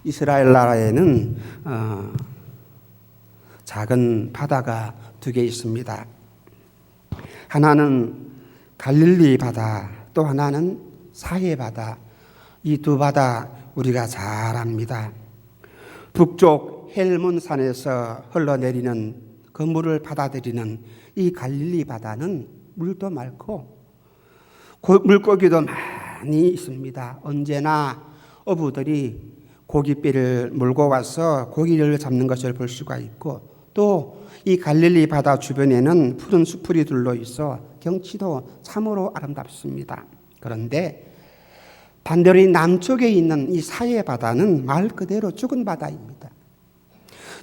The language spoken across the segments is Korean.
이스라엘 나라에는 작은 바다가 두 개 있습니다. 하나는 갈릴리 바다, 또 하나는 사해 바다. 이 두 바다 우리가 잘 압니다. 북쪽 헬몬산에서 흘러내리는 그 물을 받아들이는 이 갈릴리 바다는 물도 맑고 물고기도 많이 있습니다. 언제나 어부들이 고깃배를 몰고 와서 고기를 잡는 것을 볼 수가 있고, 또 이 갈릴리 바다 주변에는 푸른 수풀이 둘러 있어 경치도 참으로 아름답습니다. 그런데 반대로 이 남쪽에 있는 이 사해 바다는 말 그대로 죽은 바다입니다.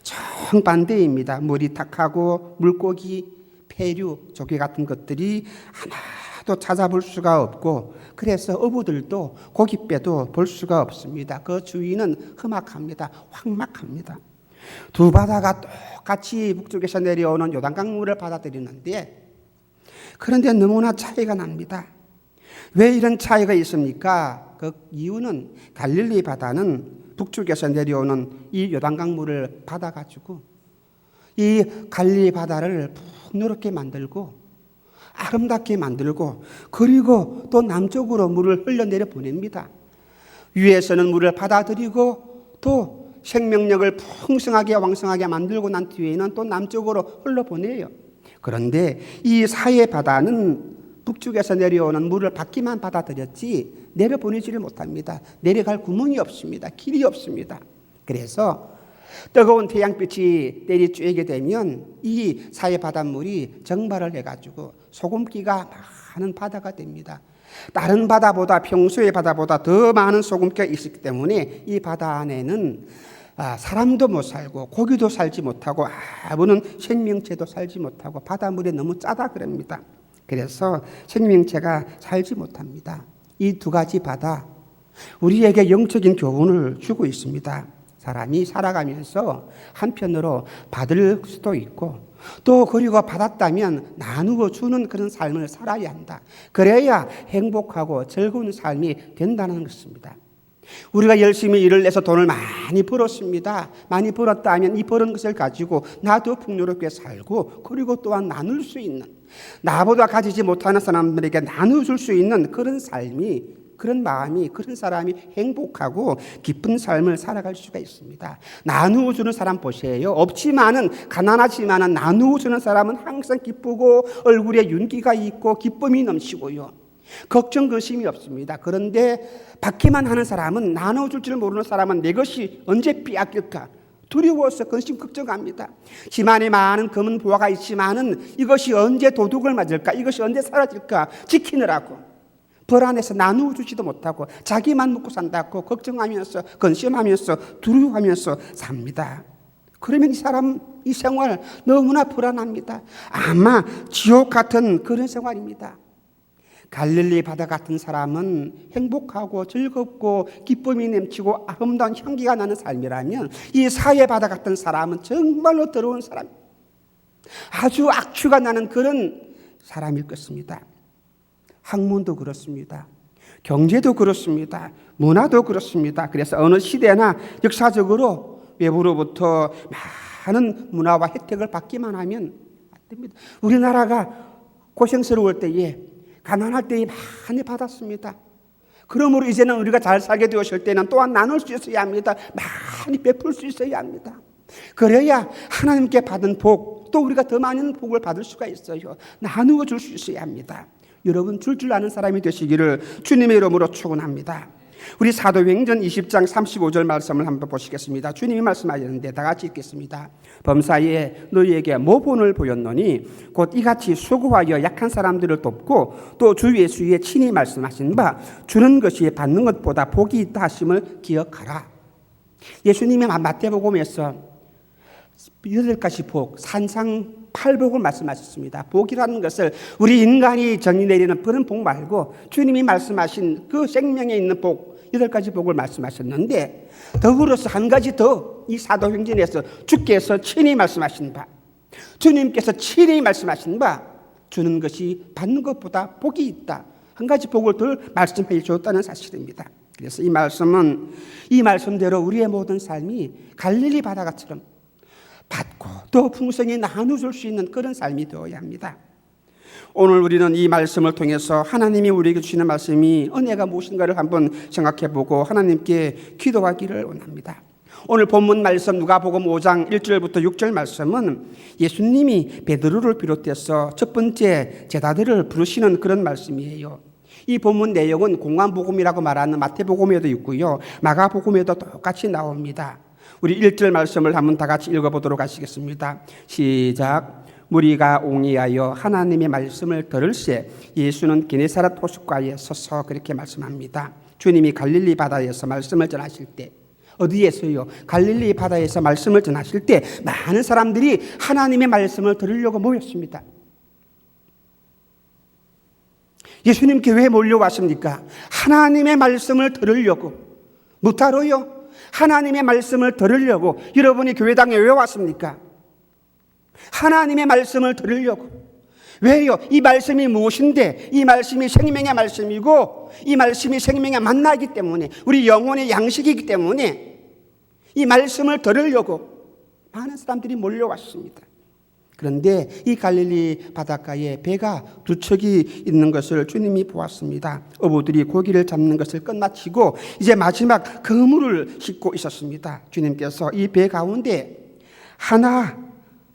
정반대입니다. 물이 탁하고 물고기, 폐류, 조개 같은 것들이 하나도 찾아볼 수가 없고, 그래서 어부들도 고깃배도 볼 수가 없습니다. 그 주위는 험악합니다. 황막합니다. 두 바다가 똑같이 북쪽에서 내려오는 요단강물을 받아들이는데, 그런데 너무나 차이가 납니다. 왜 이런 차이가 있습니까? 그 이유는 갈릴리 바다는 북쪽에서 내려오는 이 요단강물을 받아가지고 이 갈릴리 바다를 풍요롭게 만들고 아름답게 만들고, 그리고 또 남쪽으로 물을 흘러내려 보냅니다. 위에서는 물을 받아들이고 또 생명력을 풍성하게 왕성하게 만들고 난 뒤에는 또 남쪽으로 흘러보내요. 그런데 이 사해 바다는 북쪽에서 내려오는 물을 받기만 받아들였지 내려보내지를 못합니다. 내려갈 구멍이 없습니다. 길이 없습니다. 그래서 뜨거운 태양빛이 내리쬐게 되면 이 사해 바닷물이 증발을 해가지고 소금기가 많은 바다가 됩니다. 다른 바다보다, 평소의 바다보다 더 많은 소금기가 있기 때문에 이 바다 안에는 사람도 못 살고 고기도 살지 못하고 아무런 생명체도 살지 못하고 바닷물이 너무 짜다 그럽니다. 그래서 생명체가 살지 못합니다. 이 두 가지 바다, 우리에게 영적인 교훈을 주고 있습니다. 사람이 살아가면서 한편으로 받을 수도 있고, 또 그리고 받았다면 나누어 주는 그런 삶을 살아야 한다. 그래야 행복하고 즐거운 삶이 된다는 것입니다. 우리가 열심히 일을 내서 돈을 많이 벌었습니다. 많이 벌었다 하면 이 벌은 것을 가지고 나도 풍요롭게 살고, 그리고 또한 나눌 수 있는, 나보다 가지지 못하는 사람들에게 나눠줄 수 있는 그런 삶이, 그런 마음이, 그런 사람이 행복하고 기쁜 삶을 살아갈 수가 있습니다. 나누어주는 사람 보세요. 없지만은, 가난하지만은 나누어주는 사람은 항상 기쁘고 얼굴에 윤기가 있고 기쁨이 넘치고요. 걱정 근심이 없습니다. 그런데 받기만 하는 사람은, 나눠줄 줄 모르는 사람은 내 것이 언제 빼앗길까 두려워서 근심 걱정합니다. 집안에 많은 금은 보화가 있지만은 이것이 언제 도둑을 맞을까, 이것이 언제 사라질까 지키느라고 불안해서 나누어주지도 못하고 자기만 먹고 산다고 걱정하면서 근심하면서 두려워하면서 삽니다. 그러면 이 사람, 이 생활 너무나 불안합니다. 아마 지옥 같은 그런 생활입니다. 갈릴리 바다 같은 사람은 행복하고 즐겁고 기쁨이 넘치고 아름다운 향기가 나는 삶이라면, 이 사해 바다 같은 사람은 정말로 더러운 사람, 아주 악취가 나는 그런 사람일 것입니다. 학문도 그렇습니다. 경제도 그렇습니다. 문화도 그렇습니다. 그래서 어느 시대나 역사적으로 외부로부터 많은 문화와 혜택을 받기만 하면 안 됩니다. 우리나라가 고생스러울 때에, 가난할 때에 많이 받았습니다. 그러므로 이제는 우리가 잘 살게 되었을 때는 또한 나눌 수 있어야 합니다. 많이 베풀 수 있어야 합니다. 그래야 하나님께 받은 복, 또 우리가 더 많은 복을 받을 수가 있어요. 나누어 줄 수 있어야 합니다. 여러분, 줄 아는 사람이 되시기를 주님의 이름으로 축원합니다. 우리 사도행전 20장 35절 말씀을 한번 보시겠습니다. 주님이 말씀하셨는데 다 같이 읽겠습니다. 범사에 너희에게 모본을 보였노니 곧 이같이 수고하여 약한 사람들을 돕고, 또 주 예수의 친히 말씀하신 바 주는 것이 받는 것보다 복이 있다 하심을 기억하라. 예수님이 마태복음에서 8가지 복, 산상 8복을 말씀하셨습니다. 복이라는 것을 우리 인간이 정의 내리는 그런 복 말고 주님이 말씀하신 그 생명에 있는 복, 8가지 복을 말씀하셨는데, 더불어서 한 가지 더 이 사도행전에서 주께서 친히 말씀하신 바, 주님께서 친히 말씀하신 바 주는 것이 받는 것보다 복이 있다, 한 가지 복을 더 말씀해 주었다는 사실입니다. 그래서 이 말씀은 이 말씀대로 우리의 모든 삶이 갈릴리 바다가처럼 받고 더 풍성히 나눠줄 수 있는 그런 삶이 되어야 합니다. 오늘 우리는 이 말씀을 통해서 하나님이 우리에게 주시는 말씀이 은혜가 무엇인가를 한번 생각해보고 하나님께 기도하기를 원합니다. 오늘 본문 말씀 누가복음 5장 1절부터 6절 말씀은 예수님이 베드로를 비롯해서 첫 번째 제자들을 부르시는 그런 말씀이에요. 이 본문 내용은 공관복음이라고 말하는 마태복음에도 있고요, 마가복음에도 똑같이 나옵니다. 우리 1절 말씀을 한번 다 같이 읽어보도록 하시겠습니다. 시작. 무리가 옹이하여 하나님의 말씀을 들을새 예수는 게네사렛 호숫가에 서서 그렇게 말씀합니다. 주님이 갈릴리 바다에서 말씀을 전하실 때, 어디에서요? 갈릴리 바다에서 말씀을 전하실 때 많은 사람들이 하나님의 말씀을 들으려고 모였습니다. 예수님께 왜 몰려왔습니까? 하나님의 말씀을 들으려고. 무타로요? 하나님의 말씀을 들으려고 여러분이 교회당에 왜 왔습니까? 하나님의 말씀을 들으려고. 왜요? 이 말씀이 무엇인데? 이 말씀이 생명의 말씀이고 이 말씀이 생명의 만나기 때문에, 우리 영혼의 양식이기 때문에 이 말씀을 들으려고 많은 사람들이 몰려왔습니다. 그런데 이 갈릴리 바닷가에 배가 두 척이 있는 것을 주님이 보았습니다. 어부들이 고기를 잡는 것을 끝마치고 이제 마지막 그물을 싣고 있었습니다. 주님께서 이 배 가운데 하나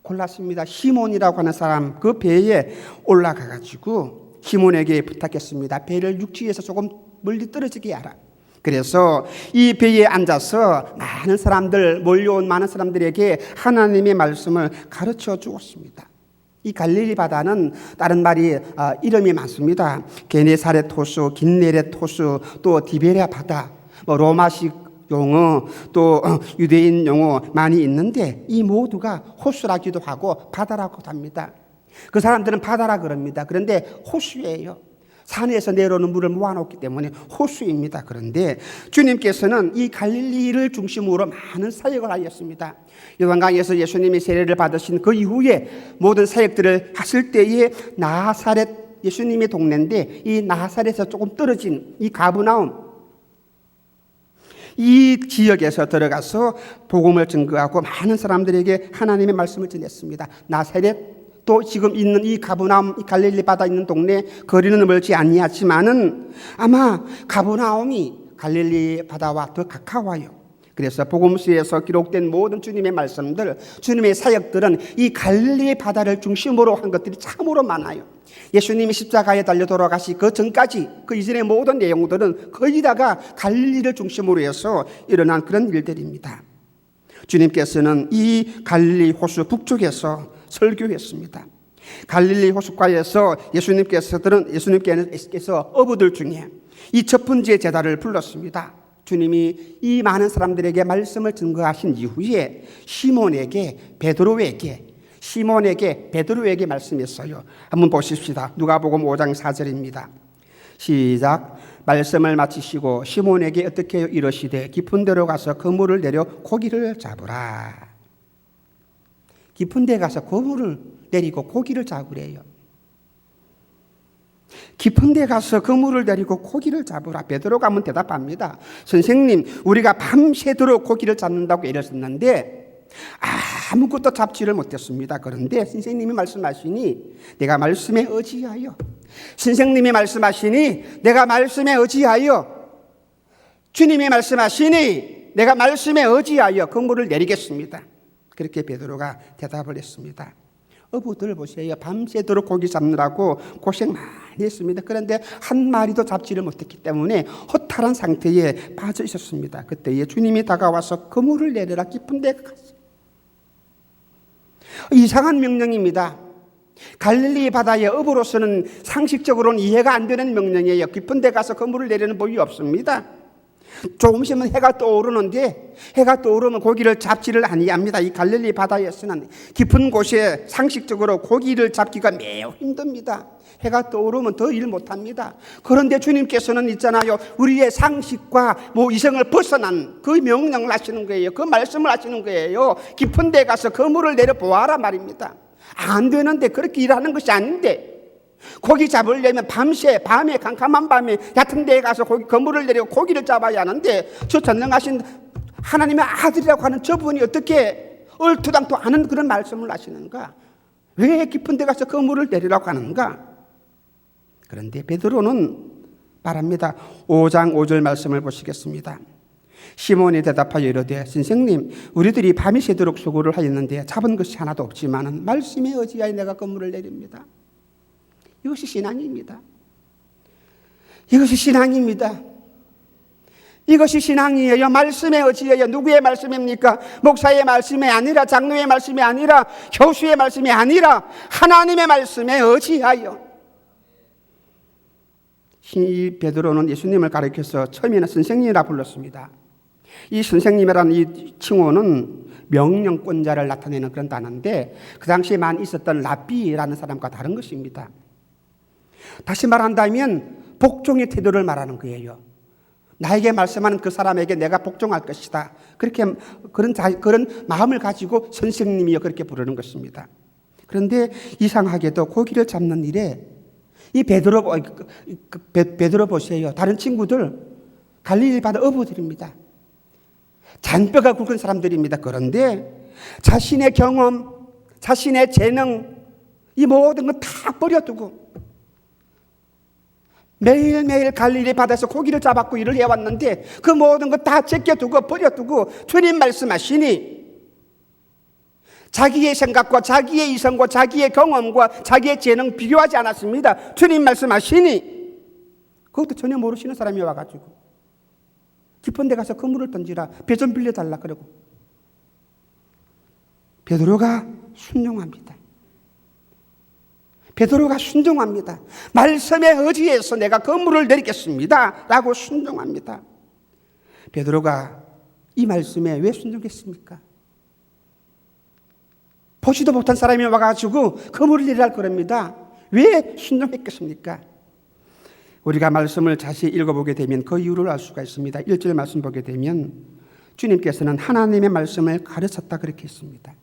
골랐습니다. 시몬이라고 하는 사람, 그 배에 올라가가지고 시몬에게 부탁했습니다. 배를 육지에서 조금 멀리 떨어지게 하라. 그래서 이 배에 앉아서 많은 사람들, 몰려온 많은 사람들에게 하나님의 말씀을 가르쳐 주었습니다. 이 갈릴리 바다는 다른 말이 이름이 많습니다. 게네사렛 호수, 긴네렛 호수, 또 디베랴 바다, 로마식 용어, 또 유대인 용어 많이 있는데 이 모두가 호수라기도 하고 바다라고도 합니다. 그 사람들은 바다라 그럽니다. 그런데 호수예요. 산에서 내려오는 물을 모아놓기 때문에 호수입니다. 그런데 주님께서는 이 갈릴리를 중심으로 많은 사역을 하셨습니다. 요단강에서 예수님이 세례를 받으신 그 이후에 모든 사역들을 하실 때에 나사렛, 예수님의 동네인데 이 나사렛에서 조금 떨어진 이 가브나움, 이 지역에서 들어가서 복음을 증거하고 많은 사람들에게 하나님의 말씀을 전했습니다. 나사렛, 또 지금 있는 이 가브나움, 이 갈릴리 바다 있는 동네 거리는 멀지 아니하지만은 아마 가브나움이 갈릴리 바다와 더 가까워요. 그래서 복음서에서 기록된 모든 주님의 말씀들, 주님의 사역들은 이 갈릴리 바다를 중심으로 한 것들이 참으로 많아요. 예수님이 십자가에 달려 돌아가시 그 전까지, 그 이전의 모든 내용들은 거의 다가 갈릴리를 중심으로 해서 일어난 그런 일들입니다. 주님께서는 이 갈릴리 호수 북쪽에서 설교했습니다. 갈릴리 호숫가에서 예수님께서 어부들 중에 이 첫 번째 제자를 불렀습니다. 주님이 이 많은 사람들에게 말씀을 증거하신 이후에 시몬에게 베드로에게 말씀했어요. 한번 보십시다. 누가복음 5장 4절입니다. 시작. 말씀을 마치시고 시몬에게 어떻게 이르시되 깊은 데로 가서 그물을 내려 고기를 잡으라. 깊은 데 가서 그물을 내리고 고기를 잡으래요. 깊은 데 가서 그물을 내리고 고기를 잡으라. 베드로가 한번 대답합니다. 선생님, 우리가 밤새도록 고기를 잡는다고 이랬었는데 아무것도 잡지를 못했습니다. 그런데 선생님이 말씀하시니 내가 말씀에 의지하여, 선생님이 말씀하시니 내가 말씀에 의지하여, 주님이 말씀하시니 내가 말씀에 의지하여 그물을 내리겠습니다. 그렇게 베드로가 대답을 했습니다. 어부들 보세요. 밤새도록 고기 잡느라고 고생 많이 했습니다. 그런데 한 마리도 잡지를 못했기 때문에 허탈한 상태에 빠져 있었습니다. 그때에 주님이 다가와서 그물을 내려라. 깊은 데 갔어요. 이상한 명령입니다. 갈릴리 바다의 어부로서는 상식적으로는 이해가 안 되는 명령이에요. 깊은 데 가서 그물을 내리는 법이 없습니다. 조금 있으면 해가 떠오르는데 해가 떠오르면 고기를 잡지를 아니합니다. 이 갈릴리 바다에서는 깊은 곳에 상식적으로 고기를 잡기가 매우 힘듭니다. 해가 떠오르면 더 일 못합니다. 그런데 주님께서는 있잖아요, 우리의 상식과 이성을 벗어난 그 명령을 하시는 거예요. 그 말씀을 하시는 거예요. 깊은 데 가서 그물을 내려보아라 말입니다. 안 되는데, 그렇게 일하는 것이 아닌데, 고기 잡으려면 밤에 캄캄한 밤에 얕은 데에 가서 그물을 내리고 고기를 잡아야 하는데 저 전능하신 하나님의 아들이라고 하는 저분이 어떻게 얼토당토 않은 그런 말씀을 하시는가? 왜 깊은 데 가서 그물을 내리라고 하는가? 그런데 베드로는 말합니다. 5장 5절 말씀을 보시겠습니다. 시몬이 대답하여 이르되 선생님, 우리들이 밤이 새도록 수고를 하였는데 잡은 것이 하나도 없지만 말씀에 의지하여 내가 그물을 내립니다. 이것이 신앙입니다. 이것이 신앙입니다. 이것이 신앙이에요. 말씀에 의지해요. 누구의 말씀입니까? 목사의 말씀이 아니라, 장로의 말씀이 아니라, 교수의 말씀이 아니라 하나님의 말씀에 의지하여. 이 베드로는 예수님을 가리켜서 처음에는 선생님이라 불렀습니다. 이 선생님이라는 이 칭호는 명령권자를 나타내는 그런 단어인데 그 당시에만 있었던 랍비라는 사람과 다른 것입니다. 다시 말한다면 복종의 태도를 말하는 거예요. 나에게 말씀하는 그 사람에게 내가 복종할 것이다. 그렇게 그런 마음을 가지고 선생님이여 그렇게 부르는 것입니다. 그런데 이상하게도 고기를 잡는 일에 이 베드로 보세요. 다른 친구들 갈릴리 바다 어부들입니다. 잔뼈가 굵은 사람들입니다. 그런데 자신의 경험, 자신의 재능, 이 모든 걸 다 버려두고 매일매일 갈릴리 바다에서 고기를 잡았고 일을 해왔는데 그 모든 것 다 제껴두고 버려두고 주님 말씀하시니 자기의 생각과 자기의 이성과 자기의 경험과 자기의 재능 비교하지 않았습니다. 주님 말씀하시니 그것도 전혀 모르시는 사람이 와가지고 깊은 데 가서 그물을 던지라, 배 좀 빌려달라 그러고 베드로가 순종합니다. 베드로가 순종합니다. 말씀에 의지해서 내가 그물을 내리겠습니다 라고 순종합니다. 베드로가 이 말씀에 왜 순종했습니까? 보지도 못한 사람이 와가지고 그물을 내리라 그럽니다. 왜 순종했겠습니까? 우리가 말씀을 자세히 읽어보게 되면 그 이유를 알 수가 있습니다. 1절 말씀 보게 되면 주님께서는 하나님의 말씀을 가르쳤다 그렇게 했습니다.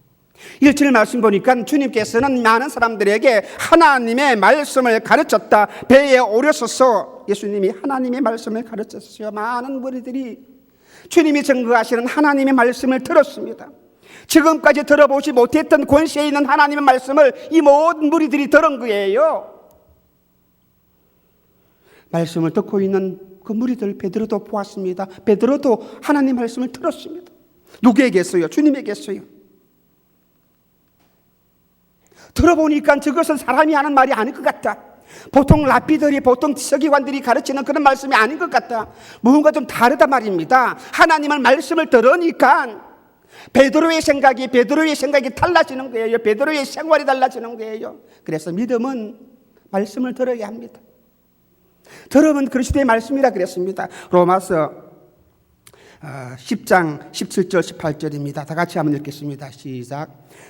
1절 말씀 보니까 주님께서는 많은 사람들에게 하나님의 말씀을 가르쳤다. 배에 오르셔서 예수님이 하나님의 말씀을 가르쳤어요. 많은 무리들이 주님이 증거하시는 하나님의 말씀을 들었습니다. 지금까지 들어보지 못했던 권세에 있는 하나님의 말씀을 이 모든 무리들이 들은 거예요. 말씀을 듣고 있는 그 무리들 베드로도 보았습니다. 베드로도 하나님 말씀을 들었습니다. 누구에게서요? 주님에게서요. 들어보니까 저것은 사람이 하는 말이 아닌 것 같다. 보통 랍비들이, 보통 서기관들이 가르치는 그런 말씀이 아닌 것 같다. 뭔가 좀 다르다 말입니다. 하나님의 말씀을 들으니까 베드로의 생각이 달라지는 거예요. 베드로의 생활이 달라지는 거예요. 그래서 믿음은 말씀을 들어야 합니다. 들으면 그리스도의 말씀이라 그랬습니다. 로마서 10장 17절 18절입니다. 다 같이 한번 읽겠습니다. 시작.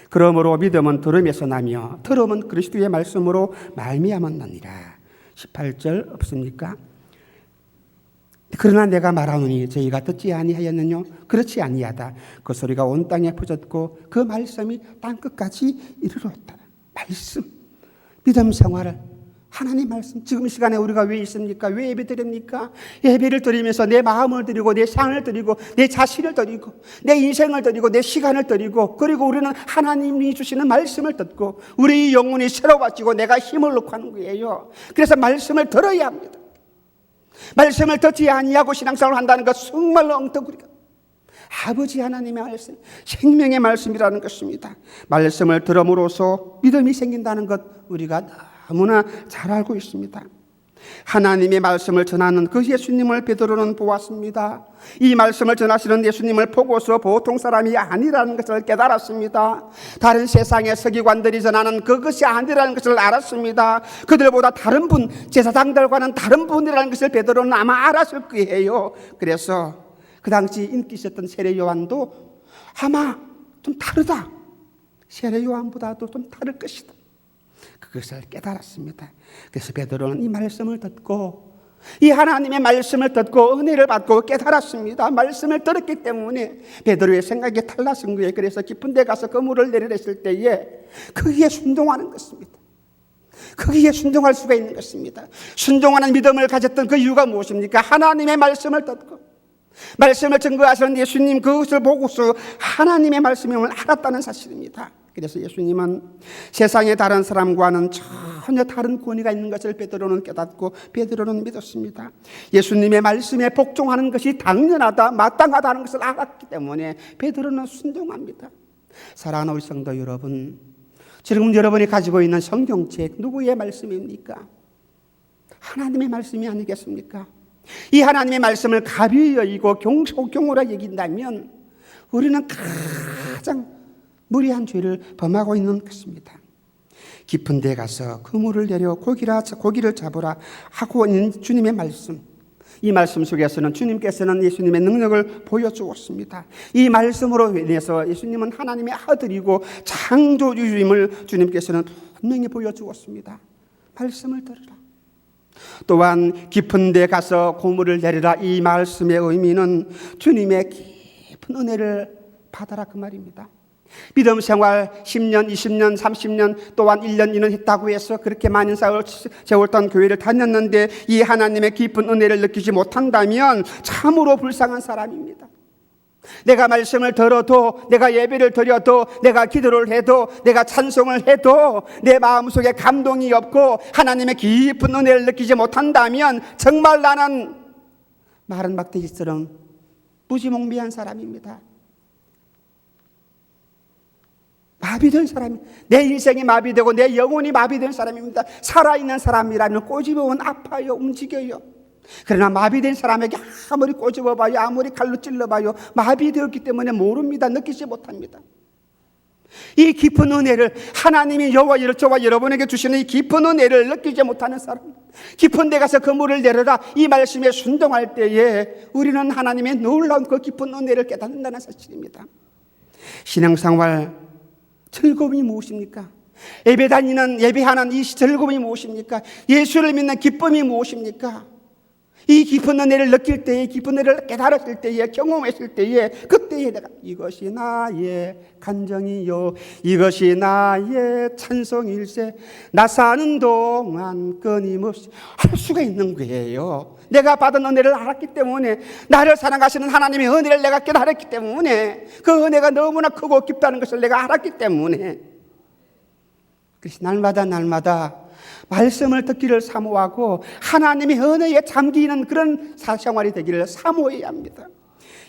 그러므로 믿음은 들음에서 나며 들음은 그리스도의 말씀으로 말미암았느니라. 18절 없습니까? 그러나 내가 말하노니 저희가 듣지 아니하였느뇨? 그렇지 아니하다. 그 소리가 온 땅에 퍼졌고 그 말씀이 땅끝까지 이르렀다. 말씀, 믿음 생활을 하나님 말씀. 지금 시간에 우리가 왜 있습니까? 왜 예배 드립니까? 예배를 드리면서 내 마음을 드리고 내 상을 드리고 내 자신을 드리고 내 인생을 드리고 내 시간을 드리고 그리고 우리는 하나님이 주시는 말씀을 듣고 우리 영혼이 새로워지고 내가 힘을 얻고 하는 거예요. 그래서 말씀을 들어야 합니다. 말씀을 듣지 아니하고 신앙생활을 한다는 것 정말로 엉뚱구리가. 아버지 하나님의 말씀, 생명의 말씀이라는 것입니다. 말씀을 들음으로써 믿음이 생긴다는 것 우리가 너무나 잘 알고 있습니다. 하나님의 말씀을 전하는 그 예수님을 베드로는 보았습니다. 이 말씀을 전하시는 예수님을 보고서 보통 사람이 아니라는 것을 깨달았습니다. 다른 세상의 서기관들이 전하는 그것이 아니라는 것을 알았습니다. 그들보다 다른 분, 제사장들과는 다른 분이라는 것을 베드로는 아마 알았을 거예요. 그래서 그 당시 인기 있었던 세례 요한도 아마 좀 다르다. 세례 요한보다도 좀 다를 것이다. 그것을 깨달았습니다. 그래서 베드로는 이 말씀을 듣고 이 하나님의 말씀을 듣고 은혜를 받고 깨달았습니다. 말씀을 들었기 때문에 베드로의 생각이 달라진 거예요. 그래서 깊은 데 가서 그물을 내리랬을 때에 그게 순종하는 것입니다. 거기에 순종할 수가 있는 것입니다. 순종하는 믿음을 가졌던 그 이유가 무엇입니까? 하나님의 말씀을 듣고 말씀을 증거하시는 예수님, 그것을 보고서 하나님의 말씀임을 알았다는 사실입니다. 그래서 예수님은 세상의 다른 사람과는 전혀 다른 권위가 있는 것을 베드로는 깨닫고 베드로는 믿었습니다. 예수님의 말씀에 복종하는 것이 당연하다, 마땅하다는 것을 알았기 때문에 베드로는 순종합니다. 사랑하는 우리 성도 여러분, 지금 여러분이 가지고 있는 성경책 누구의 말씀입니까? 하나님의 말씀이 아니겠습니까? 이 하나님의 말씀을 가벼이 여기고 경홀하게 여긴다면 우리는 가장 무리한 죄를 범하고 있는 것입니다. 깊은 데 가서 그물을 내려 고기를 잡으라 하고 있는 주님의 말씀, 이 말씀 속에서는 주님께서는 예수님의 능력을 보여주었습니다. 이 말씀으로 인해서 예수님은 하나님의 아들이고 창조주임을 주님께서는 분명히 보여주었습니다. 말씀을 들으라. 또한 깊은 데 가서 고물을 내리라, 이 말씀의 의미는 주님의 깊은 은혜를 받아라 그 말입니다. 믿음 생활 10년, 20년, 30년 또한 1년, 2년 했다고 해서 그렇게 많은 세월 동안 교회를 다녔는데 이 하나님의 깊은 은혜를 느끼지 못한다면 참으로 불쌍한 사람입니다. 내가 말씀을 들어도, 내가 예배를 드려도, 내가 기도를 해도, 내가 찬송을 해도 내 마음속에 감동이 없고 하나님의 깊은 은혜를 느끼지 못한다면 정말 나는 마른 막대기처럼 무지몽매한 사람입니다. 마비된 사람이, 내 인생이 마비되고 내 영혼이 마비된 사람입니다. 살아있는 사람이라면 꼬집으면 아파요, 움직여요. 그러나 마비된 사람에게 아무리 꼬집어봐요, 아무리 칼로 찔러봐요, 마비되었기 때문에 모릅니다. 느끼지 못합니다. 이 깊은 은혜를 하나님이 저와 여러분에게 주시는 이 깊은 은혜를 느끼지 못하는 사람, 깊은 데 가서 그물을 내려라, 이 말씀에 순종할 때에 우리는 하나님의 놀라운 그 깊은 은혜를 깨닫는다는 사실입니다. 신앙생활 즐거움이 무엇입니까? 예배하는 이 즐거움이 무엇입니까? 예수를 믿는 기쁨이 무엇입니까? 이 깊은 은혜를 느낄 때에, 깊은 은혜를 깨달았을 때에, 경험했을 때에, 그때에 내가 이것이 나의 간정이요, 이것이 나의 찬송일세, 나 사는 동안 끊임없이 할 수가 있는 거예요. 내가 받은 은혜를 알았기 때문에, 나를 사랑하시는 하나님의 은혜를 내가 깨달았기 때문에, 그 은혜가 너무나 크고 깊다는 것을 내가 알았기 때문에, 그래서 날마다 말씀을 듣기를 사모하고 하나님의 은혜에 잠기는 그런 생활이 되기를 사모해야 합니다.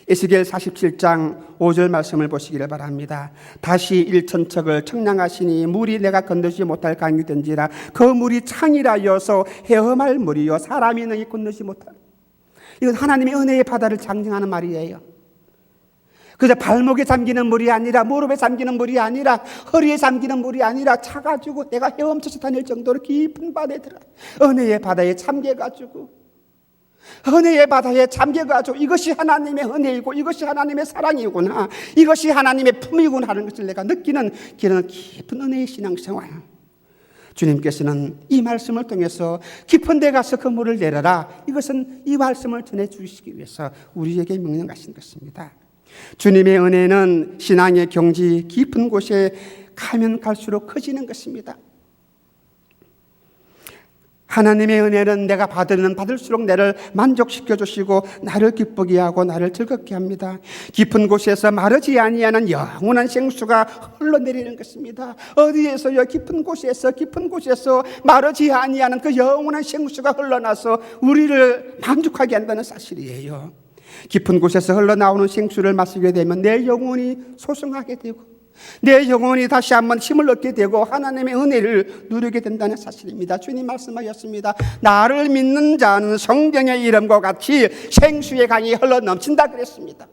에스겔 47장 5절 말씀을 보시기를 바랍니다. 다시 일천척을 청량하시니 물이 내가 건너지 못할 강이 된지라, 그 물이 창이라여서 헤엄할 물이요 사람이 능히 건너지 못할. 이건 하나님의 은혜의 바다를 상징하는 말이에요. 그저 발목에 잠기는 물이 아니라, 무릎에 잠기는 물이 아니라, 허리에 잠기는 물이 아니라 차가지고 내가 헤엄쳐서 다닐 정도로 깊은 바다에 들어가, 은혜의 바다에 잠겨가지고, 은혜의 바다에 잠겨가지고 이것이 하나님의 은혜이고 이것이 하나님의 사랑이구나, 이것이 하나님의 품이구나 하는 것을 내가 느끼는 그런 깊은 은혜의 신앙생활. 주님께서는 이 말씀을 통해서 깊은 데 가서 그 물을 내려라, 이것은 이 말씀을 전해주시기 위해서 우리에게 명령하신 것입니다. 주님의 은혜는 신앙의 경지 깊은 곳에 가면 갈수록 커지는 것입니다. 하나님의 은혜는 내가 받을수록 나를 만족시켜 주시고 나를 기쁘게 하고 나를 즐겁게 합니다. 깊은 곳에서 마르지 아니하는 영원한 생수가 흘러내리는 것입니다. 어디에서요? 깊은 곳에서 마르지 아니하는 그 영원한 생수가 흘러나서 우리를 만족하게 한다는 사실이에요. 깊은 곳에서 흘러나오는 생수를 마시게 되면 내 영혼이 소성하게 되고 내 영혼이 다시 한번 힘을 얻게 되고 하나님의 은혜를 누리게 된다는 사실입니다. 주님 말씀하셨습니다. 나를 믿는 자는 성경의 이름과 같이 생수의 강이 흘러넘친다 그랬습니다.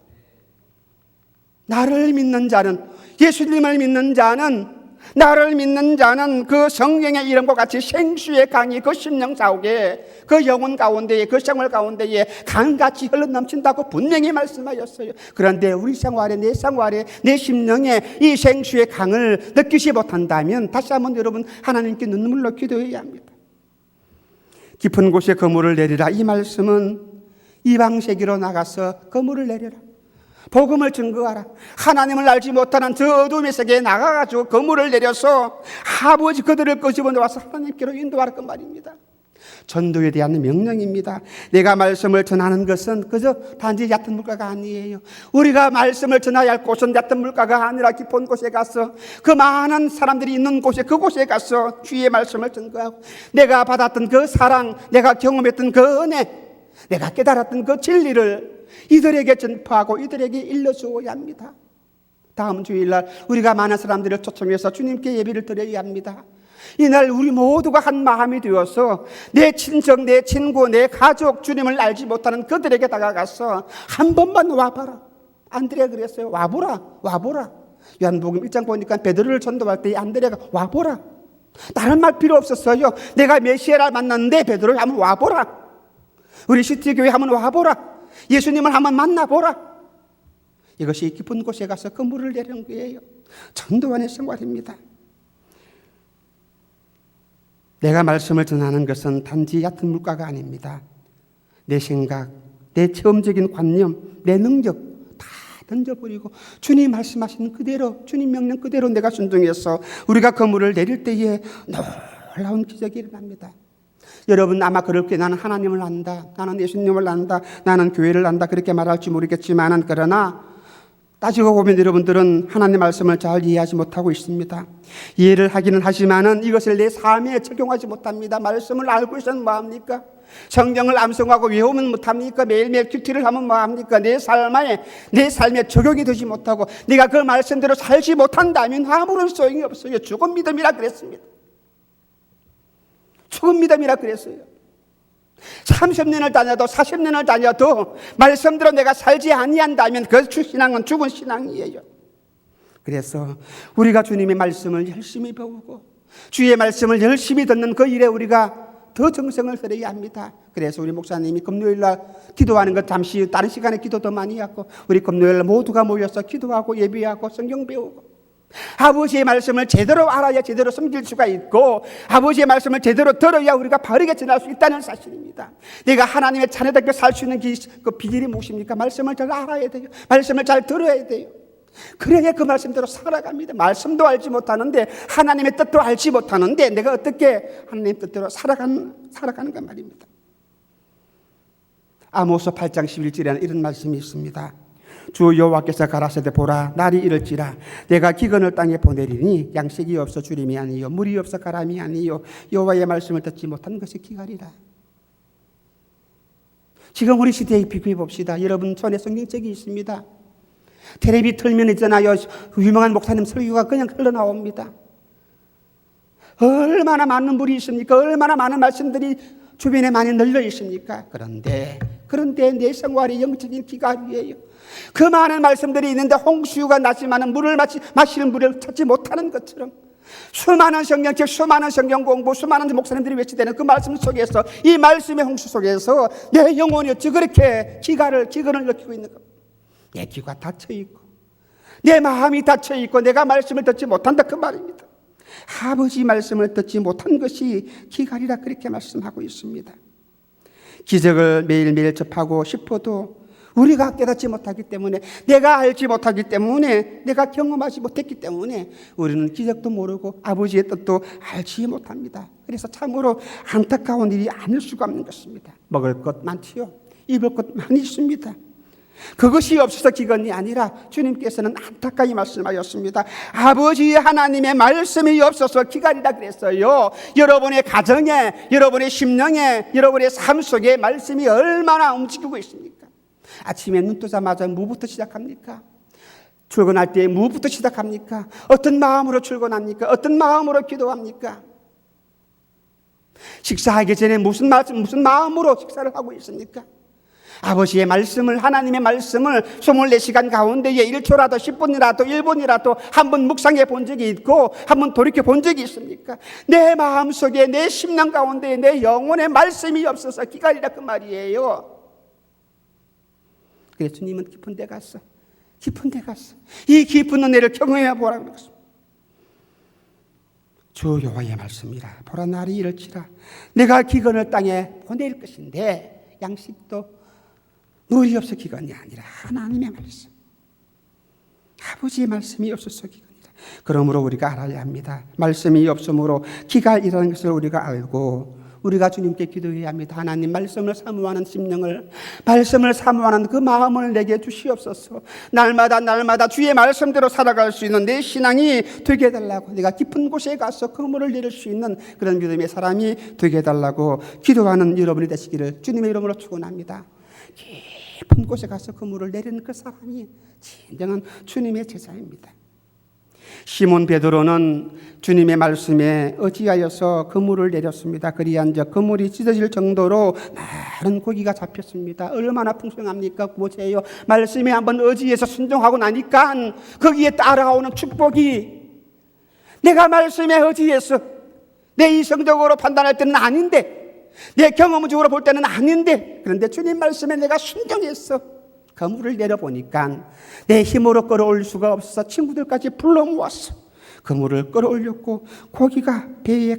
나를 믿는 자는, 예수님을 믿는 자는, 나를 믿는 자는 그 성령의 이름과 같이 생수의 강이 그 심령 자옥에, 그 영혼 가운데에, 그 생활 가운데에 강같이 흘러넘친다고 분명히 말씀하셨어요. 그런데 우리 생활에, 내 생활에, 내 심령에 이 생수의 강을 느끼지 못한다면 다시 한번 여러분 하나님께 눈물로 기도해야 합니다. 깊은 곳에 그물을 내리라, 이 말씀은 이방 세계로 나가서 그물을 내려라, 복음을 증거하라. 하나님을 알지 못하는 저 어둠의 세계에 나가가지고 거물을 내려서 아버지 그들을 끄집어 놓아서 하나님께로 인도하라 그 말입니다. 전도에 대한 명령입니다. 내가 말씀을 전하는 것은 그저 단지 얕은 물가가 아니에요. 우리가 말씀을 전해야 할 곳은 얕은 물가가 아니라 깊은 곳에 가서 그 많은 사람들이 있는 곳에 그곳에 가서 주의 말씀을 전거하고 내가 받았던 그 사랑, 내가 경험했던 그 은혜, 내가 깨달았던 그 진리를 이들에게 전파하고 이들에게 일러주어야 합니다. 다음 주일날 우리가 많은 사람들을 초청해서 주님께 예배를 드려야 합니다. 이날 우리 모두가 한 마음이 되어서 내 친정, 내 친구, 내 가족, 주님을 알지 못하는 그들에게 다가가서 한 번만 와봐라. 안드레가 그랬어요. 와보라. 요한복음 1장 보니까 베드로를 전도할 때 안드레가 와보라. 다른 말 필요 없었어요. 내가 메시아를 만났는데 베드로 한번 와보라. 우리 시티교회 한번 와보라. 예수님을 한번 만나보라. 이것이 깊은 곳에 가서 그 물을 내리는 거예요. 전도원의 생활입니다. 내가 말씀을 전하는 것은 단지 얕은 물가가 아닙니다. 내 생각, 내 체험적인 관념, 내 능력 다 던져버리고 주님 말씀하시는 그대로, 주님 명령 그대로 내가 순종해서 우리가 그 물을 내릴 때에 놀라운 기적이 일어납니다. 여러분 아마 그렇게 나는 하나님을 안다, 나는 예수님을 안다, 나는 교회를 안다 그렇게 말할지 모르겠지만 그러나 따지고 보면 여러분들은 하나님의 말씀을 잘 이해하지 못하고 있습니다. 이해를 하기는 하지만은 이것을 내 삶에 적용하지 못합니다. 말씀을 알고 있으면 뭐합니까? 성경을 암송하고 외우면 못합니까? 매일매일 큐티를 하면 뭐합니까? 내 삶에 적용이 되지 못하고 내가 그 말씀대로 살지 못한다면 아무런 소용이 없어요. 죽은 믿음이라 그랬습니다. 죽은 믿음이라 그랬어요. 30년을 다녀도 40년을 다녀도 말씀대로 내가 살지 아니한다면 그 신앙은 죽은 신앙이에요. 그래서 우리가 주님의 말씀을 열심히 배우고 주의 말씀을 열심히 듣는 그 일에 우리가 더 정성을 들여야 합니다. 그래서 우리 목사님이 금요일날 기도하는 것 잠시 다른 시간에 기도 더 많이 하고 우리 금요일날 모두가 모여서 기도하고 예배하고 성경 배우고 아버지의 말씀을 제대로 알아야 제대로 섬길 수가 있고 아버지의 말씀을 제대로 들어야 우리가 바르게 전할 수 있다는 사실입니다. 내가 하나님의 자녀답게 살 수 있는 그 비결이 무엇입니까? 말씀을 잘 알아야 돼요. 말씀을 잘 들어야 돼요. 그래야 그 말씀대로 살아갑니다. 말씀도 알지 못하는데 하나님의 뜻도 알지 못하는데 내가 어떻게 하나님의 뜻대로 살아가는가 말입니다. 아모스 8장 11절에는 이런 말씀이 있습니다. 주 여호와께서 가라사대 보라 날이 이를지라 내가 기근을 땅에 보내리니 양식이 없어 주림이 아니요 물이 없어 가람이 아니요 여호와의 말씀을 듣지 못한 것이 기갈이라. 지금 우리 시대에 비교해 봅시다. 여러분 손에 성경책이 있습니다. 텔레비 틀면 있잖아요. 유명한 목사님 설교가 그냥 흘러나옵니다. 얼마나 많은 물이 있습니까? 얼마나 많은 말씀들이 주변에 많이 널려 있습니까? 그런데 내 생활이 영적인 기갈이에요. 그 많은 말씀들이 있는데 홍수가 나지만 물을 마실 물을 찾지 못하는 것처럼 수많은 성경책, 수많은 성경 공부, 수많은 목사님들이 외치되는 그 말씀 속에서 이 말씀의 홍수 속에서 내 영혼이 어찌 그렇게 기근을 느끼고 있는 겁니다. 내 귀가 닫혀있고 내 마음이 닫혀있고 내가 말씀을 듣지 못한다 그 말입니다. 아버지 말씀을 듣지 못한 것이 기갈이라 그렇게 말씀하고 있습니다. 기적을 매일매일 접하고 싶어도 우리가 깨닫지 못하기 때문에 내가 알지 못하기 때문에 내가 경험하지 못했기 때문에 우리는 기적도 모르고 아버지의 뜻도 알지 못합니다. 그래서 참으로 안타까운 일이 아닐 수가 없는 것입니다. 먹을 것 많지요. 입을 것 많이 있습니다. 그것이 없어서 기근이 아니라 주님께서는 안타까이 말씀하셨습니다. 아버지 하나님의 말씀이 없어서 기갈이라 그랬어요. 여러분의 가정에, 여러분의 심령에, 여러분의 삶 속에 말씀이 얼마나 움직이고 있습니까? 아침에 눈 뜨자마자 무부터 시작합니까? 출근할 때 무부터 시작합니까? 어떤 마음으로 출근합니까? 어떤 마음으로 기도합니까? 식사하기 전에 무슨 마음으로 식사를 하고 있습니까? 아버지의 말씀을, 하나님의 말씀을 24시간 가운데에 1초라도 10분이라도 1분이라도 한번 묵상해 본 적이 있고 한번 돌이켜 본 적이 있습니까? 내 마음속에 내 심령 가운데에 내 영혼의 말씀이 없어서 기갈이라 그 말이에요. 그래서 주님은 깊은 데 갔어. 이 깊은 은혜를 경험해 보라고 그랬어. 주 여호와의 말씀이라 보라 날이 이를지라 내가 기근을 땅에 보낼 것인데 양식도 물이 없어 기근이 아니라 하나님의 말씀. 아버지의 말씀이 없어서기거니와. 그러므로 우리가 알아야 합니다. 말씀이 없으므로 기갈이라는 것을 우리가 알고 우리가 주님께 기도해야 합니다. 하나님, 말씀을 사모하는 심령을, 말씀을 사모하는 그 마음을 내게 주시옵소서. 날마다 주의 말씀대로 살아갈 수 있는 내 신앙이 되게 해달라고, 내가 깊은 곳에 가서 그물을 내릴 수 있는 그런 믿음의 사람이 되게 해달라고 기도하는 여러분이 되시기를 주님의 이름으로 축원합니다. 깊은 곳에 가서 그물을 내리는 그 사람이 진정한 주님의 제자입니다. 시몬 베드로는 주님의 말씀에 의지하여서 그물을 내렸습니다. 그리한즉 그물이 찢어질 정도로 많은 고기가 잡혔습니다. 얼마나 풍성합니까? 보세요. 말씀에 한번 의지해서 순종하고 나니까 거기에 따라오는 축복이, 내가 말씀에 의지해서 내 이성적으로 판단할 때는 아닌데, 내 경험적으로 볼 때는 아닌데, 그런데 주님 말씀에 내가 순종했어. 그물을 내려보니까 내 힘으로 끌어올릴 수가 없어서 친구들까지 불러 모았어. 그물을 끌어올렸고 고기가 배에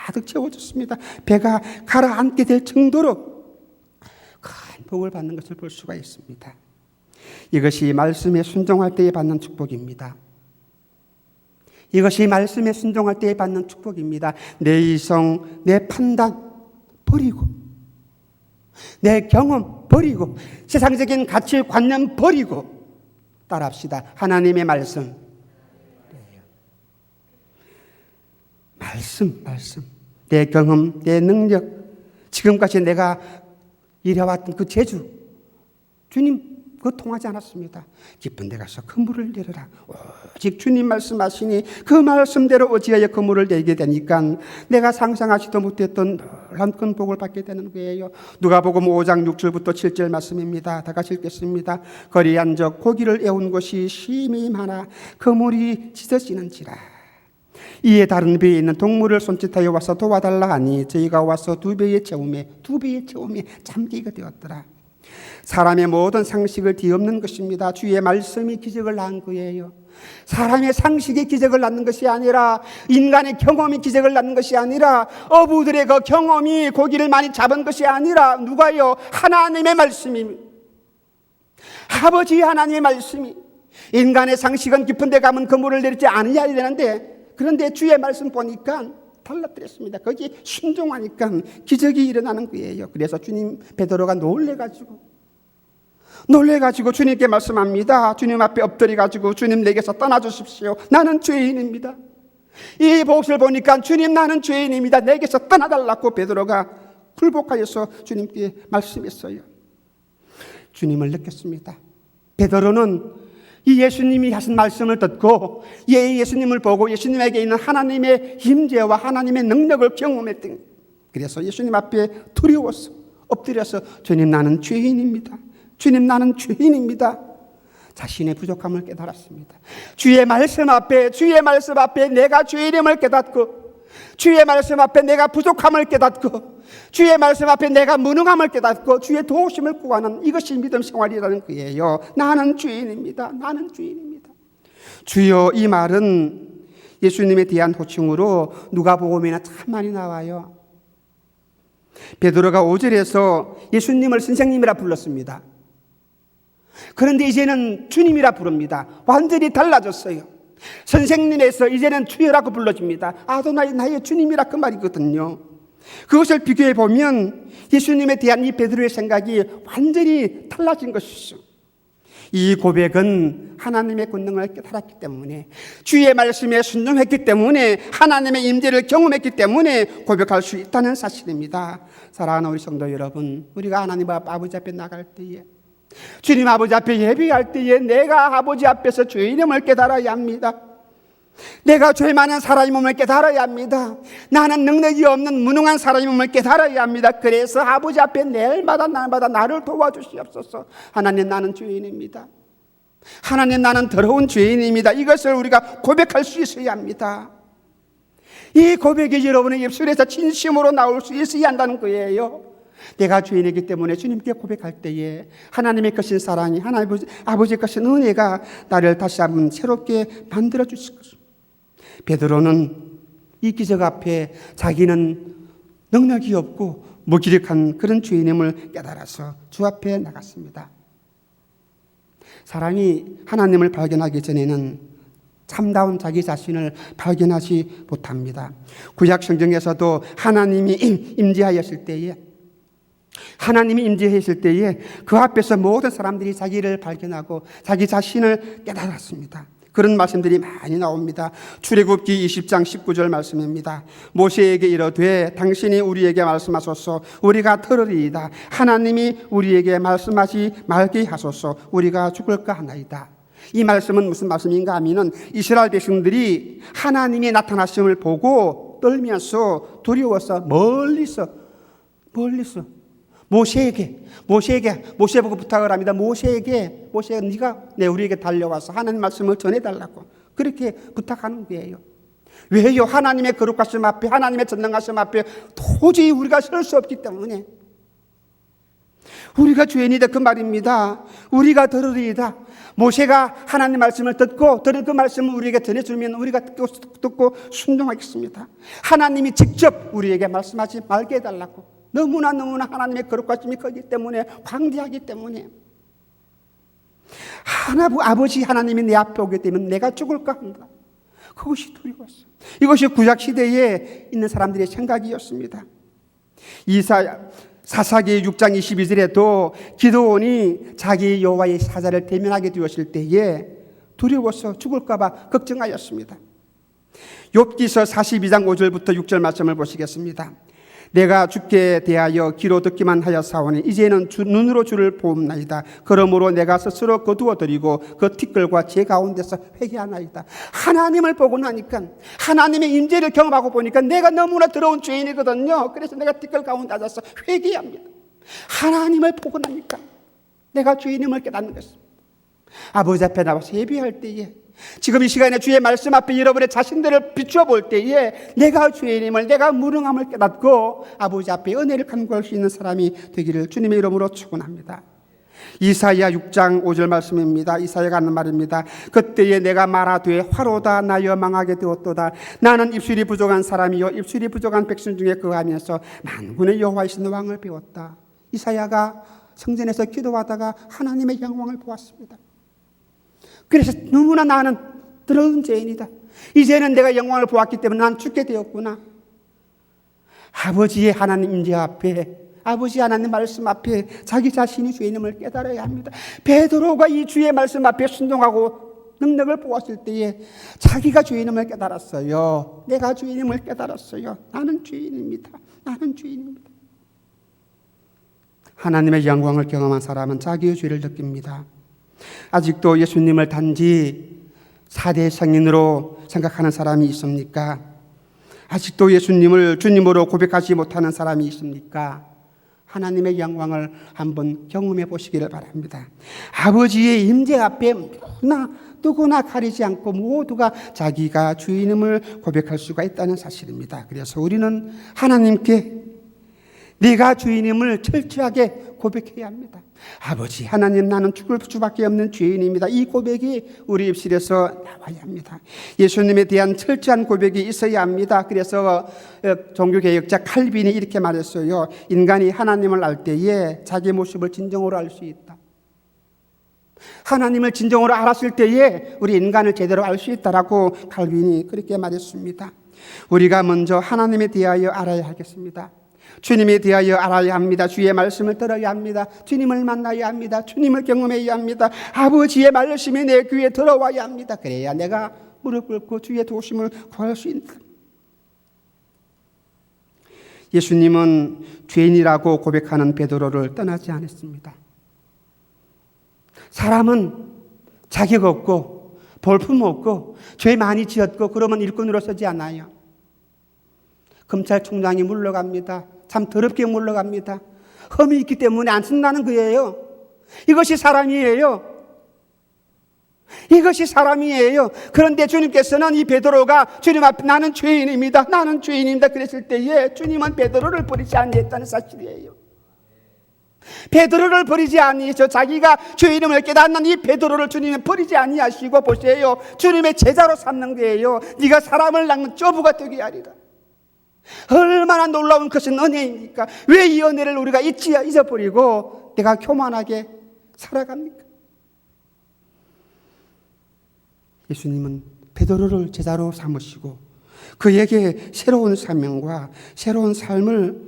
가득 채워졌습니다. 배가 가라앉게 될 정도로 큰 복을 받는 것을 볼 수가 있습니다. 이것이 말씀에 순종할 때에 받는 축복입니다. 이것이 말씀에 순종할 때에 받는 축복입니다. 내 이성, 내 판단 버리고, 내 경험 버리고, 세상적인 가치관념 버리고 따라합시다. 하나님의 말씀. 말씀. 내 경험, 내 능력, 지금까지 내가 일해왔던 그 재주, 주님 그거 통하지 않았습니다. 깊은 데 가서 그물을 내려라. 오직 주님 말씀하시니 그 말씀대로 의지하여 그물을 내게 되니까 내가 상상하지도 못했던 놀라운 큰 복을 받게 되는 거예요. 누가복음 5장 6절부터 7절 말씀입니다. 다 같이 읽겠습니다. 거리에 앉아 고기를 애운 것이 심히 많아 그물이 찢어지는지라. 이에 다른 배에 있는 동물을 손짓하여 와서 도와달라 하니 저희가 와서 두 배의 채움에 잠기게 되었더라. 사람의 모든 상식을 뒤엎는 것입니다. 주의 말씀이 기적을 낳은 거예요. 사람의 상식이 기적을 낳는 것이 아니라, 인간의 경험이 기적을 낳는 것이 아니라, 어부들의 그 경험이 고기를 많이 잡은 것이 아니라, 누가요? 하나님의 말씀이, 아버지 하나님의 말씀이. 인간의 상식은 깊은 데 가면 그물을 내리지 않아야 되는데, 그런데 주의 말씀 보니까 달라뜨렸습니다. 거기 순종하니까 기적이 일어나는 거예요. 그래서 주님, 베드로가 놀래가지고 주님께 말씀합니다. 주님 앞에 엎드려가지고 주님 내게서 떠나주십시오. 나는 죄인입니다. 이 복을 보니까 주님 나는 죄인입니다. 내게서 떠나달라고 베드로가 굴복하여서 주님께 말씀했어요. 주님을 느꼈습니다. 베드로는 이 예수님이 하신 말씀을 듣고 예수님을 보고 예수님에게 있는 하나님의 임재와 하나님의 능력을 경험했던 거예요. 그래서 예수님 앞에 두려워서 엎드려서 주님 나는 죄인입니다. 주님 나는 죄인입니다. 자신의 부족함을 깨달았습니다. 주의 말씀 앞에 내가 죄인임을 깨닫고, 주의 말씀 앞에 내가 부족함을 깨닫고, 주의 말씀 앞에 내가 무능함을 깨닫고 주의 도우심을 구하는 이것이 믿음 생활이라는 거예요. 나는 죄인입니다. 주여, 이 말은 예수님에 대한 호칭으로 누가복음에는 참 많이 나와요. 베드로가 5절에서 예수님을 선생님이라 불렀습니다. 그런데 이제는 주님이라 부릅니다. 완전히 달라졌어요. 선생님에서 이제는 주여라고 불러집니다. 아도나이 나의 주님이라 그 말이거든요. 그것을 비교해 보면 예수님에 대한 이 베드로의 생각이 완전히 달라진 것이죠. 이 고백은 하나님의 권능을 깨달았기 때문에, 주의 말씀에 순종했기 때문에, 하나님의 임재를 경험했기 때문에 고백할 수 있다는 사실입니다. 사랑하는 우리 성도 여러분, 우리가 하나님 아버지 앞에 나갈 때에, 주님 아버지 앞에 예배할 때에 내가 아버지 앞에서 죄인임을 깨달아야 합니다. 내가 죄 많은 사람임을 깨달아야 합니다. 나는 능력이 없는 무능한 사람임을 깨달아야 합니다. 그래서 아버지 앞에 날마다 나를 도와주시옵소서. 하나님 나는 죄인입니다. 하나님 나는 더러운 죄인입니다. 이것을 우리가 고백할 수 있어야 합니다. 이 고백이 여러분의 입술에서 진심으로 나올 수 있어야 한다는 거예요. 내가 죄인이기 때문에 주님께 고백할 때에 하나님의 크신 사랑이, 하나님 아버지의 크신 은혜가 나를 다시 한번 새롭게 만들어 주실 것입니다. 베드로는 이 기적 앞에 자기는 능력이 없고 무기력한 그런 죄인임을 깨달아서 주 앞에 나갔습니다. 사람이 하나님을 발견하기 전에는 참다운 자기 자신을 발견하지 못합니다. 구약 성경에서도 하나님이 임재하였을 때에 그 앞에서 모든 사람들이 자기를 발견하고 자기 자신을 깨달았습니다. 그런 말씀들이 많이 나옵니다. 출애굽기 20장 19절 말씀입니다. 모세에게 이르되 당신이 우리에게 말씀하소서 우리가 들으리이다. 하나님이 우리에게 말씀하지 말게 하소서 우리가 죽을까 하나이다. 이 말씀은 무슨 말씀인가 하면은 이스라엘 백성들이 하나님의 나타나심을 보고 떨면서 두려워서 멀리서 모세 보고 부탁을 합니다. 모세가 네가 우리에게 달려와서 하나님 말씀을 전해달라고 그렇게 부탁하는 거예요. 왜요? 하나님의 거룩하심 앞에, 하나님의 전능하심 앞에 도저히 우리가 설 수 없기 때문에. 우리가 죄인이다 그 말입니다. 우리가 들으리이다. 모세가 하나님 말씀을 듣고 들은 그 말씀을 우리에게 전해주면 우리가 듣고 순종하겠습니다. 하나님이 직접 우리에게 말씀하지 말게 해달라고. 너무나 하나님의 거룩하심이 크기 때문에, 광대하기 때문에. 아버지 하나님이 내 앞에 오게 되면 내가 죽을까 한다. 그것이 두려웠어. 이것이 구약 시대에 있는 사람들의 생각이었습니다. 사사기 6장 22절에도 기드온이 자기 여호와의 사자를 대면하게 되었을 때에 두려워서 죽을까 봐 걱정하였습니다. 욥기서 42장 5절부터 6절 말씀을 보시겠습니다. 내가 주께 대하여 귀로 듣기만 하였사오니 이제는 눈으로 주를 보옵나이다. 그러므로 내가 스스로 거두어드리고 그 티끌과 제 가운데서 회개하나이다. 하나님을 보고 나니까, 하나님의 임재를 경험하고 보니까 내가 너무나 더러운 죄인이거든요. 그래서 내가 티끌 가운데 앉아서 회개합니다. 하나님을 보고 나니까 내가 죄인임을 깨닫는 것입니다. 아버지 앞에 나와서 예배할 때에, 지금 이 시간에 주의 말씀 앞에 여러분의 자신들을 비추어 볼 때에 내가 죄인임을, 내가 무능함을 깨닫고 아버지 앞에 은혜를 간구할 수 있는 사람이 되기를 주님의 이름으로 축원합니다. 이사야 6장 5절 말씀입니다. 이사야가 하는 말입니다. 그때에 내가 말하되 화로다 나여 망하게 되었도다. 나는 입술이 부족한 사람이요 입술이 부족한 백성 중에 거하면서 만군의 여호와이신 왕을 배웠다. 이사야가 성전에서 기도하다가 하나님의 영광을 보았습니다. 그래서 너무나 나는 더러운 죄인이다. 이제는 내가 영광을 보았기 때문에 난 죽게 되었구나. 아버지의 하나님 임재 앞에, 아버지 하나님 말씀 앞에 자기 자신이 죄인임을 깨달아야 합니다. 베드로가 이 주의 말씀 앞에 순종하고 능력을 보았을 때에 자기가 죄인임을 깨달았어요. 내가 죄인임을 깨달았어요. 나는 죄인입니다. 하나님의 영광을 경험한 사람은 자기의 죄를 느낍니다. 아직도 예수님을 단지 4대 성인으로 생각하는 사람이 있습니까? 아직도 예수님을 주님으로 고백하지 못하는 사람이 있습니까? 하나님의 영광을 한번 경험해 보시기를 바랍니다. 아버지의 임재 앞에 누구나 가리지 않고 모두가 자기가 주인임을 고백할 수가 있다는 사실입니다. 그래서 우리는 하나님께 네가 주인임을 철저하게 고백해야 합니다. 아버지 하나님, 나는 죽을 수밖에 없는 죄인입니다. 이 고백이 우리 입술에서 나와야 합니다. 예수님에 대한 철저한 고백이 있어야 합니다. 그래서 종교개혁자 칼빈이 이렇게 말했어요. 인간이 하나님을 알 때에 자기 모습을 진정으로 알 수 있다. 하나님을 진정으로 알았을 때에 우리 인간을 제대로 알 수 있다라고 칼빈이 그렇게 말했습니다. 우리가 먼저 하나님에 대하여 알아야 하겠습니다. 주님에 대하여 알아야 합니다. 주의 말씀을 들어야 합니다. 주님을 만나야 합니다. 주님을 경험해야 합니다. 아버지의 말씀이 내 귀에 들어와야 합니다. 그래야 내가 무릎 꿇고 주의 도우심을 구할 수 있다. 예수님은 죄인이라고 고백하는 베드로를 떠나지 않았습니다. 사람은 자격 없고 볼품 없고 죄 많이 지었고 그러면 일꾼으로 서지 않아요. 검찰총장이 물러갑니다. 참 더럽게 물러갑니다. 흠이 있기 때문에 안 쓴다는 거예요. 이것이 사람이에요. 그런데 주님께서는 이 베드로가 주님 앞에 나는 죄인입니다. 그랬을 때에 주님은 베드로를 버리지 아니했다는 사실이에요. 베드로를 버리지 아니하셔. 자기가 죄인임을 깨닫는 이 베드로를 주님은 버리지 아니하시고 보세요. 주님의 제자로 삼는 거예요. 네가 사람을 낚는 쩌부가 되게 하리라. 얼마나 놀라운 것은 은혜입니까? 왜 이 은혜를 우리가 잊어버리고 내가 교만하게 살아갑니까? 예수님은 베드로를 제자로 삼으시고 그에게 새로운 사명과 새로운 삶을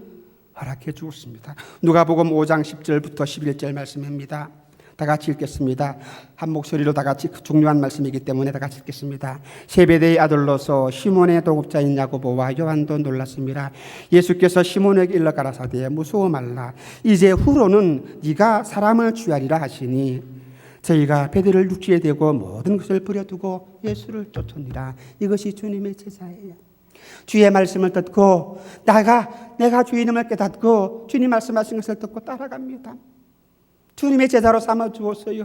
허락해 주었습니다. 누가복음 5장 10절부터 11절 말씀입니다. 다 같이 읽겠습니다. 한 목소리로 다 같이 중요한 말씀이기 때문에 다 같이 읽겠습니다. 세베대의 아들로서 시몬의 동업자인 야고보와 요한도 놀랐습니다. 예수께서 시몬에게 일러 가라사대 무서워 말라. 이제 후로는 네가 사람을 취하리라 하시니 저희가 베드로를 육지에 대고 모든 것을 버려두고 예수를 쫓으니라. 이것이 주님의 제자예요. 주의 말씀을 듣고 내가 주님을 깨닫고 주님 말씀하신 것을 듣고 따라갑니다. 주님의 제자로 삼아 주었어요.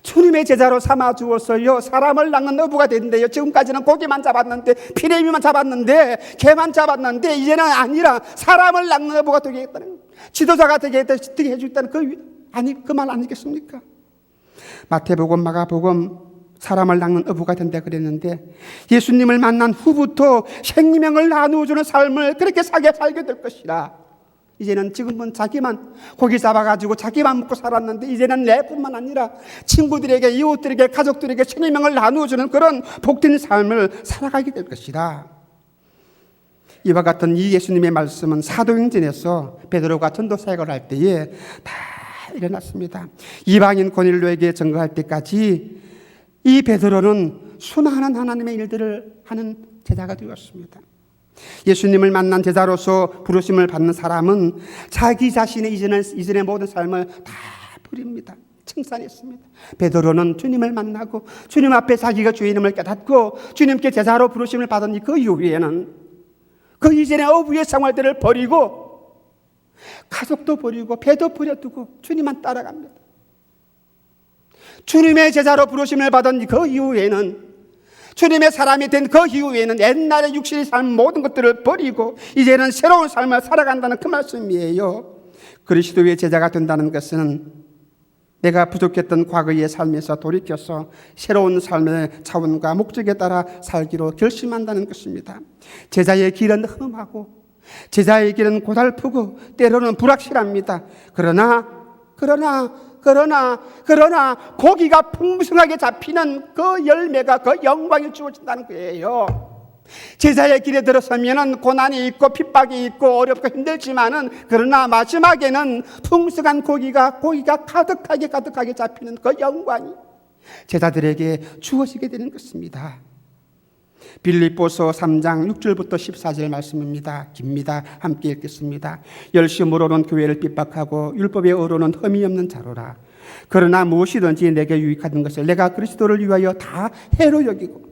주님의 제자로 삼아 주었어요. 사람을 낚는 어부가 됐는데요. 지금까지는 고기만 잡았는데, 피레미만 잡았는데, 개만 잡았는데, 이제는 아니라 사람을 낚는 어부가 되겠다는, 지도자가 되게 해주겠다는 그 말 아니겠습니까? 마태복음, 마가복음 사람을 낚는 어부가 된다 그랬는데 예수님을 만난 후부터 생명을 나누어주는 삶을 그렇게 살게 될 것이라. 이제는 지금은 자기만 고기 잡아가지고 자기만 먹고 살았는데 이제는 내뿐만 아니라 친구들에게, 이웃들에게, 가족들에게 생명을 나누어주는 그런 복된 삶을 살아가게 될 것이다. 이와 같은 이 예수님의 말씀은 사도행전에서 베드로가 전도 사역을 할 때에 다 일어났습니다. 이방인 고넬료에게 증거할 때까지 이 베드로는 수많은 하나님의 일들을 하는 제자가 되었습니다. 예수님을 만난 제자로서 부르심을 받는 사람은 자기 자신의 이전의 모든 삶을 다 버립니다. 칭찬했습니다. 베드로는 주님을 만나고 주님 앞에 자기가 주인임을 깨닫고 주님께 제자로 부르심을 받은 그 이후에는 그 이전의 어부의 생활들을 버리고 가족도 버리고 배도 버려두고 주님만 따라갑니다. 주님의 제자로 부르심을 받은 그 이후에는, 주님의 사람이 된 그 이후에는 옛날의 육신의 삶 모든 것들을 버리고 이제는 새로운 삶을 살아간다는 그 말씀이에요. 그리스도의 제자가 된다는 것은 내가 부족했던 과거의 삶에서 돌이켜서 새로운 삶의 차원과 목적에 따라 살기로 결심한다는 것입니다. 제자의 길은 험하고 제자의 길은 고달프고 때로는 불확실합니다. 그러나 고기가 풍성하게 잡히는 그 열매가, 그 영광이 주어진다는 거예요. 제자의 길에 들어서면 고난이 있고 핍박이 있고 어렵고 힘들지만은 그러나 마지막에는 풍성한 고기가 가득하게 잡히는 그 영광이 제자들에게 주어지게 되는 것입니다. 빌립보서 3장 6절부터 14절 말씀입니다. 깁니다. 함께 읽겠습니다. 열심으로는 교회를 핍박하고 율법의 의로는 흠이 없는 자로라. 그러나 무엇이든지 내게 유익하던 것을 내가 그리스도를 위하여 다 해로 여기고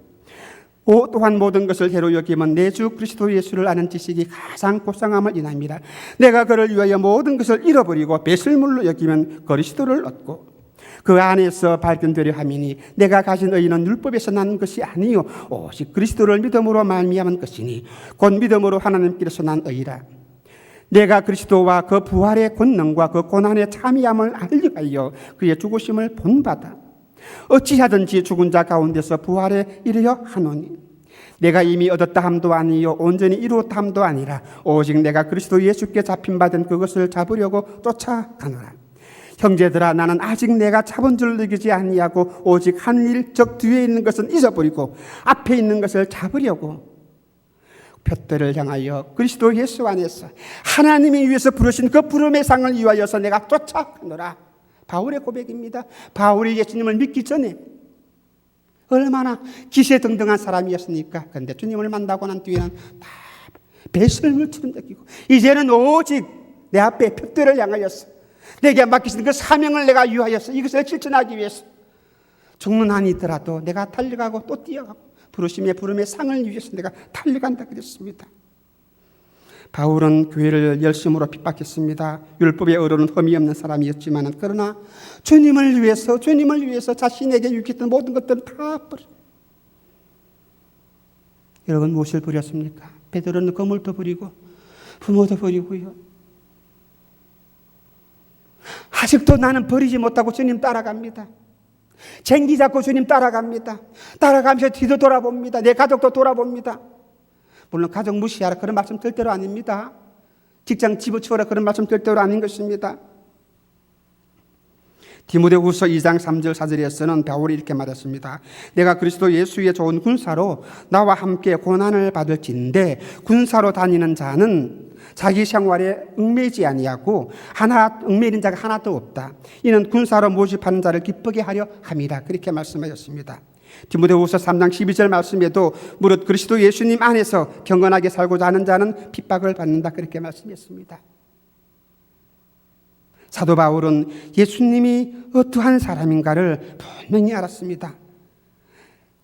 또한 모든 것을 해로 여기면 내 주 그리스도 예수를 아는 지식이 가장 고상함을 인합니다. 내가 그를 위하여 모든 것을 잃어버리고 배설물로 여기면 그리스도를 얻고 그 안에서 발견되려 함이니 내가 가진 의는 율법에서 난 것이 아니요 오직 그리스도를 믿음으로 말미암은 것이니 곧 믿음으로 하나님께로서 난 의라. 내가 그리스도와 그 부활의 권능과 그 고난의 참여함을 알려 하여 그의 죽으심을 본받아 어찌하든지 죽은 자 가운데서 부활에 이르려 하노니 내가 이미 얻었다 함도 아니요 온전히 이루었다 함도 아니라 오직 내가 그리스도 예수께 잡힌 바 된 그것을 잡으려고 쫓아가노라. 형제들아 나는 아직 내가 잡은 줄 느끼지 아니하고 오직 한 일 적 뒤에 있는 것은 잊어버리고 앞에 있는 것을 잡으려고 푯대를 향하여 그리스도 예수 안에서 하나님이 위해서 부르신 그 부름의 상을 위하여서 내가 쫓아가노라. 바울의 고백입니다. 바울이 예수님을 믿기 전에 얼마나 기세등등한 사람이었습니까? 그런데 주님을 만나고 난 뒤에는 다 배설물처럼 느끼고 이제는 오직 내 앞에 푯대를 향하여서 내게 맡기신 그 사명을 내가 위하여서 이것을 실천하기 위해서 죽는 한이 있더라도 내가 달려가고 또 뛰어가고 부름의 상을 위해서 내가 달려간다 그랬습니다. 바울은 교회를 열심으로 핍박했습니다. 율법의 의로는 흠이 없는 사람이었지만 그러나 주님을 위해서 자신에게 유익했던 모든 것들을 다 버려. 여러분 무엇을 버렸습니까? 베드로는 거물도 버리고 부모도 버리고요. 아직도 나는 버리지 못하고 주님 따라갑니다. 쟁기 잡고 주님 따라갑니다. 따라가면서 뒤도 돌아봅니다. 내 가족도 돌아봅니다. 물론 가족 무시하라 그런 말씀 절대로 아닙니다. 직장 집어치워라 그런 말씀 절대로 아닌 것입니다. 디모데후서 2장 3절 4절에서는 바울이 이렇게 말했습니다. 내가 그리스도 예수의 좋은 군사로 나와 함께 고난을 받을진대 군사로 다니는 자는 자기 생활에 얽매이지 아니하고 얽매이는 자가 하나도 없다. 이는 군사로 모집하는 자를 기쁘게 하려 함이라. 그렇게 말씀하셨습니다. 디모데후서 3장 12절 말씀에도 무릇 그리스도 예수님 안에서 경건하게 살고자 하는 자는 핍박을 받는다. 그렇게 말씀했습니다. 사도 바울은 예수님이 어떠한 사람인가를 분명히 알았습니다.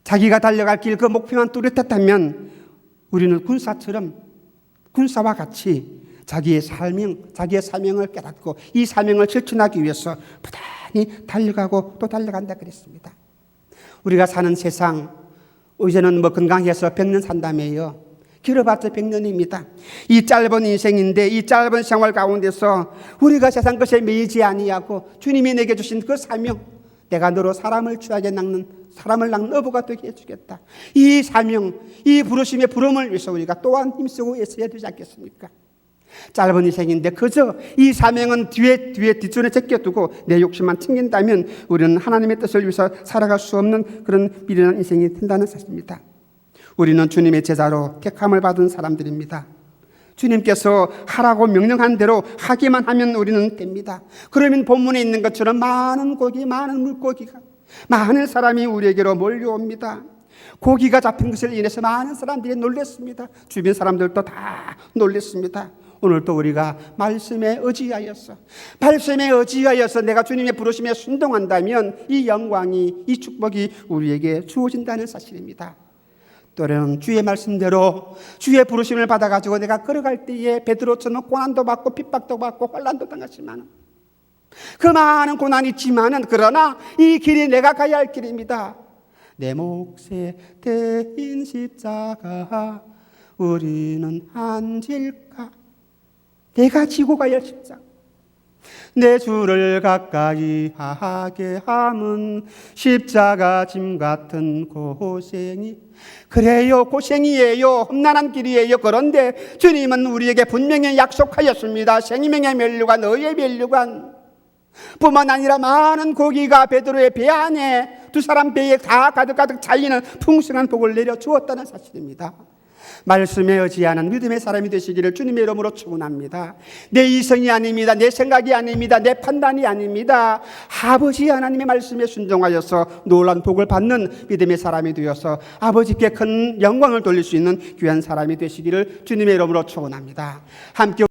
자기가 달려갈 길 그 목표만 뚜렷했다면 우리는 군사와 같이 자기의 사명을 깨닫고 이 사명을 실천하기 위해서 부단히 달려가고 또 달려간다 그랬습니다. 우리가 사는 세상, 이제는 건강해서 100년 산다며요. 길어봤자 100년입니다. 이 짧은 인생인데 이 짧은 생활 가운데서 우리가 세상 것에 매이지 아니하고 주님이 내게 주신 그 사명, 내가 너로 사람을 낳는 어부가 되게 해주겠다. 이 사명, 이 부르심의 부름을 위해서 우리가 또한 힘쓰고 애써야 되지 않겠습니까? 짧은 인생인데 그저 이 사명은 뒷전에 제껴두고 내 욕심만 챙긴다면 우리는 하나님의 뜻을 위해서 살아갈 수 없는 그런 미련한 인생이 된다는 사실입니다. 우리는 주님의 제자로 택함을 받은 사람들입니다. 주님께서 하라고 명령한 대로 하기만 하면 우리는 됩니다. 그러면 본문에 있는 것처럼 많은 물고기가, 많은 사람이 우리에게로 몰려옵니다. 고기가 잡힌 것을 인해서 많은 사람들이 놀랐습니다. 주변 사람들도 다 놀랐습니다. 오늘도 우리가 말씀에 의지하여서 내가 주님의 부르심에 순종한다면 이 영광이, 이 축복이 우리에게 주어진다는 사실입니다. 또는 주의 말씀대로 주의 부르심을 받아가지고 내가 걸어갈 때에 베드로처럼 고난도 받고 핍박도 받고 혼란도 당하지만 그 많은 고난이 있지만은 그러나 이 길이 내가 가야 할 길입니다. 내 몫에 대인 십자가 우리는 안 질까? 내가 지고 가야 할 십자가. 내 주를 가까이 하게 함은 십자가 짐 같은 고생이, 그래요, 고생이에요, 험난한 길이에요. 그런데 주님은 우리에게 분명히 약속하였습니다. 생명의 면류관, 너의 면류관. 뿐만 아니라 많은 고기가 베드로의 배 안에, 두 사람 배에 다 가득가득 차이는 풍성한 복을 내려 주었다는 사실입니다. 말씀에 의지하는 믿음의 사람이 되시기를 주님의 이름으로 축원합니다. 내 이성이 아닙니다. 내 생각이 아닙니다. 내 판단이 아닙니다. 아버지 하나님의 말씀에 순종하여서 놀라운 복을 받는 믿음의 사람이 되어서 아버지께 큰 영광을 돌릴 수 있는 귀한 사람이 되시기를 주님의 이름으로 축원합니다. 함께